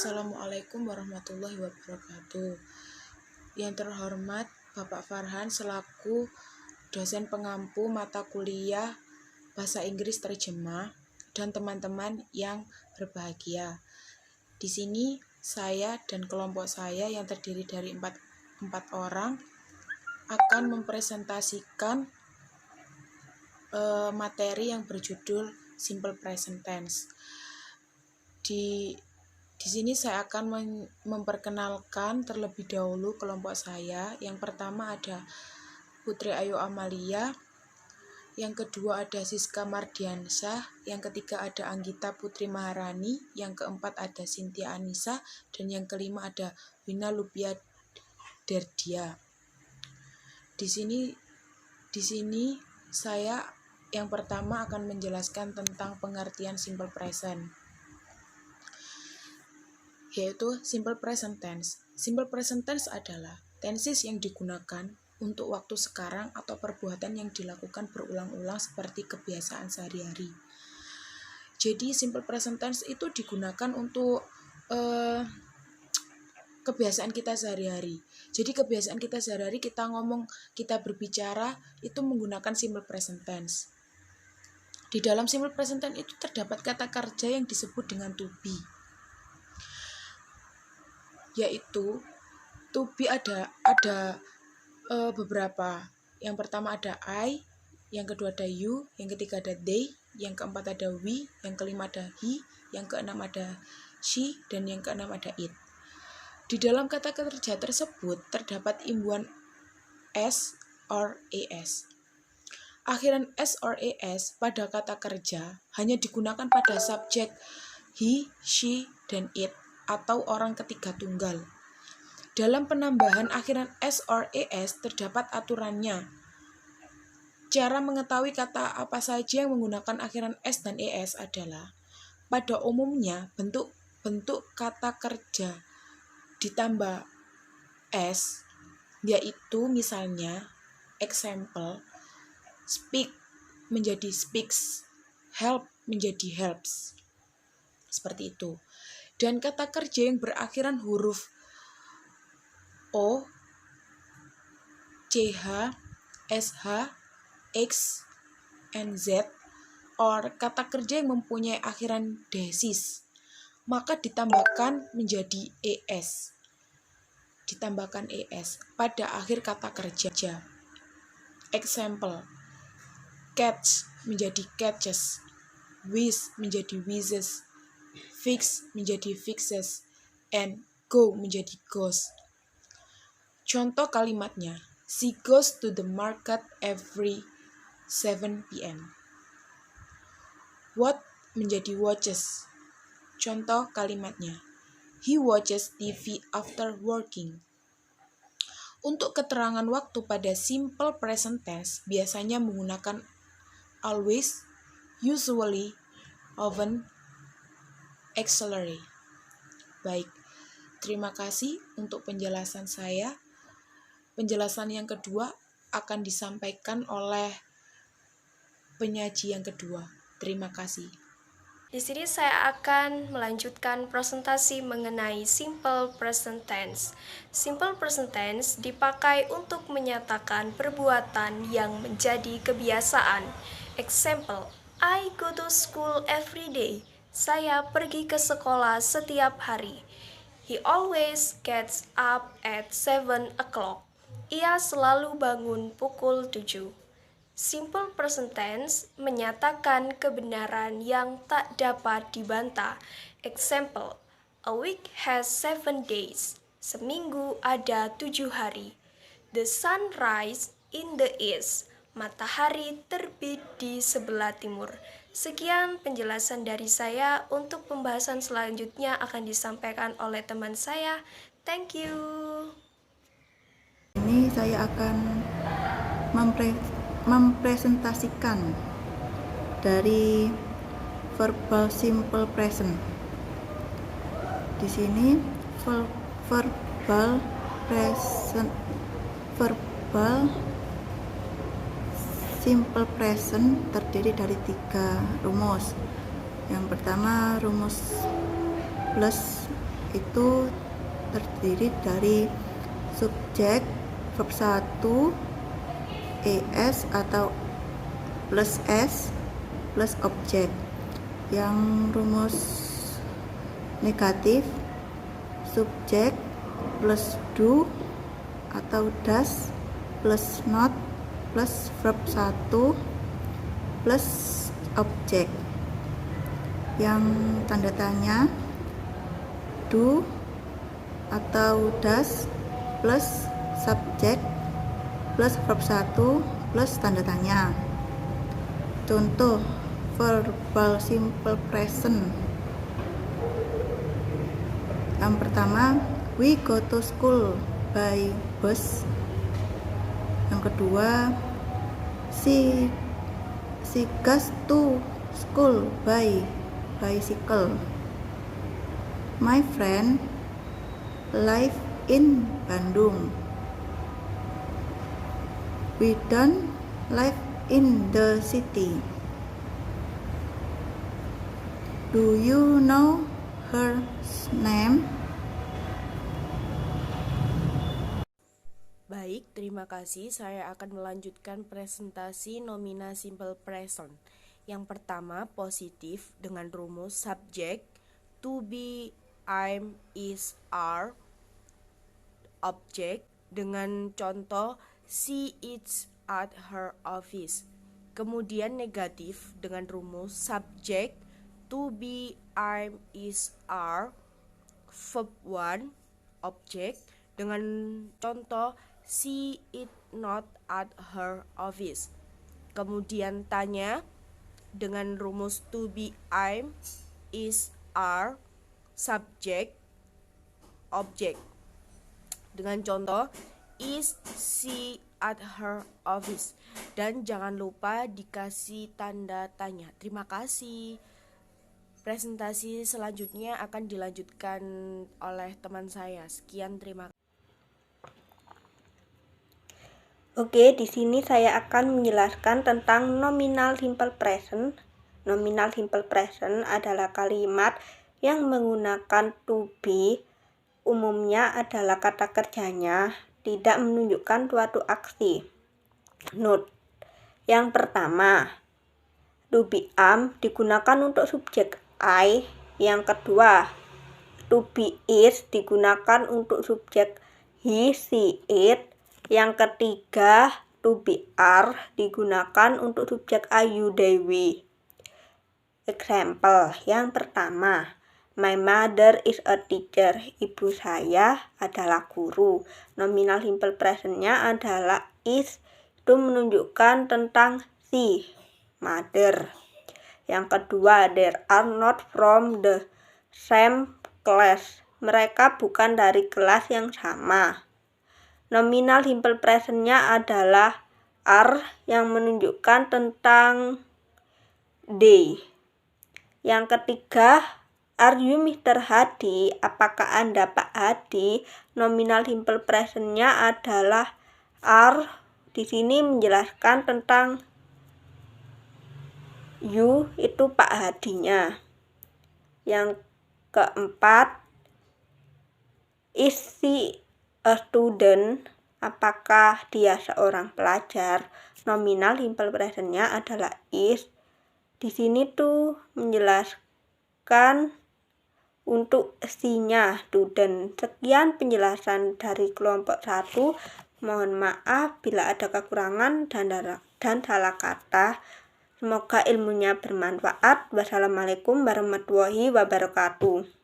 Assalamualaikum warahmatullahi wabarakatuh. Yang terhormat Bapak Farhan selaku dosen pengampu mata kuliah Bahasa Inggris Terjemah dan teman-teman yang berbahagia. Di sini saya dan kelompok saya yang terdiri dari empat orang akan mempresentasikan materi yang berjudul Simple Present Tense. Di sini saya akan memperkenalkan terlebih dahulu kelompok saya. Yang pertama ada Putri Ayu Amalia, yang kedua ada Siska Mardiansyah, yang ketiga ada Anggita Putri Maharani, yang keempat ada Cynthia Anissa, dan yang kelima ada Wina Lupia Derdia. Di sini saya yang pertama akan menjelaskan tentang pengertian simple present, yaitu simple present tense. Simple present tense adalah tenses yang digunakan untuk waktu sekarang atau perbuatan yang dilakukan berulang-ulang seperti kebiasaan sehari-hari. Jadi simple present tense itu digunakan untuk kebiasaan kita sehari-hari. Jadi kebiasaan kita sehari-hari, kita ngomong, kita berbicara itu menggunakan simple present tense. Di dalam simple present tense itu terdapat kata kerja yang disebut dengan to be. Yaitu to be ada beberapa. Yang pertama ada I, yang kedua ada you, yang ketiga ada they, yang keempat ada we, yang kelima ada he, yang keenam ada she, dan yang keenam ada it. Di dalam kata kerja tersebut terdapat imbuhan s or es. Akhiran s or es pada kata kerja hanya digunakan pada subjek he, she, dan it atau orang ketiga tunggal. Dalam penambahan akhiran s or es terdapat aturannya. Cara mengetahui kata apa saja yang menggunakan akhiran s dan es adalah pada umumnya bentuk kata kerja ditambah s, yaitu misalnya example, speak menjadi speaks, help menjadi helps. Seperti itu. Dan kata kerja yang berakhiran huruf O, CH, SH, X, and Z, or kata kerja yang mempunyai akhiran desis, maka ditambahkan menjadi ES. Ditambahkan ES pada akhir kata kerja. Example, catch menjadi catches, whiz menjadi whizzes, fix menjadi fixes, and go menjadi goes. Contoh kalimatnya, she goes to the market every 7 p.m. What menjadi watches. Contoh kalimatnya, he watches TV after working. Untuk keterangan waktu pada simple present tense biasanya menggunakan always, usually, often, auxiliary. Baik, terima kasih untuk penjelasan saya. Penjelasan yang kedua akan disampaikan oleh penyaji yang kedua. Terima kasih. Di sini saya akan melanjutkan presentasi mengenai simple present tense. Simple present tense dipakai untuk menyatakan perbuatan yang menjadi kebiasaan. Example, I go to school every day. Saya pergi ke sekolah setiap hari. He always gets up at 7 o'clock. Ia selalu bangun pukul 7. Simple present tense menyatakan kebenaran yang tak dapat dibantah. Example, a week has 7 days. Seminggu ada 7 hari. The sun rises in the east. Matahari terbit di sebelah timur. Sekian penjelasan dari saya. Untuk pembahasan selanjutnya akan disampaikan oleh teman saya. Thank you. Ini saya akan mempresentasikan dari verbal simple present. Di sini verbal simple present terdiri dari 3 rumus. Yang pertama rumus plus, itu terdiri dari subjek, verb 1, es atau plus s plus objek. Yang rumus negatif, subjek plus do atau does plus not plus verb 1 plus objek. Yang tanda tanya, do atau does plus subjek plus verb 1 plus tanda tanya. Contoh verbal simple present. Yang pertama, we go to school by bus. Yang kedua, she goes to school by bicycle. My friend live in Bandung. We don't live in the city. Do you know her name? Baik, terima kasih. Saya akan melanjutkan presentasi nomina simple present. Yang pertama, positif dengan rumus subjek, to be, I'm, is, are. Objek dengan contoh she is at her office. Kemudian negatif dengan rumus subjek, to be, I'm, is, are. Verb 1, objek dengan contoh she is not at her office. Kemudian tanya dengan rumus to be, I'm, is, are, subjek, objek dengan contoh is she at her office. Dan jangan lupa dikasih tanda tanya. Terima kasih. Presentasi selanjutnya akan dilanjutkan oleh teman saya. Sekian, terima kasih. Oke, di sini saya akan menjelaskan tentang nominal simple present. Nominal simple present adalah kalimat yang menggunakan to be, umumnya adalah kata kerjanya, tidak menunjukkan suatu aksi. Note: yang pertama, to be am digunakan untuk subjek I. Yang kedua, to be is digunakan untuk subjek he, she, it. Yang ketiga, to be are digunakan untuk subjek I, you, they, we. Example, yang pertama, my mother is a teacher. Ibu saya adalah guru. Nominal simple present-nya adalah is, itu menunjukkan tentang si, mother. Yang kedua, they are not from the same class. Mereka bukan dari kelas yang sama. Nominal simple present-nya adalah are yang menunjukkan tentang they. Yang ketiga, are you Mr. Hadi? Apakah Anda Pak Hadi? Nominal simple present-nya adalah are. Di sini menjelaskan tentang you, itu Pak Hadinya. Yang keempat, is she a student? Apakah dia seorang pelajar? Nominal simple present-nya adalah is. Di sini tuh menjelaskan untuk she-nya, student. Sekian penjelasan dari kelompok 1. Mohon maaf bila ada kekurangan dan salah kata. Semoga ilmunya bermanfaat. Wassalamualaikum warahmatullahi wabarakatuh.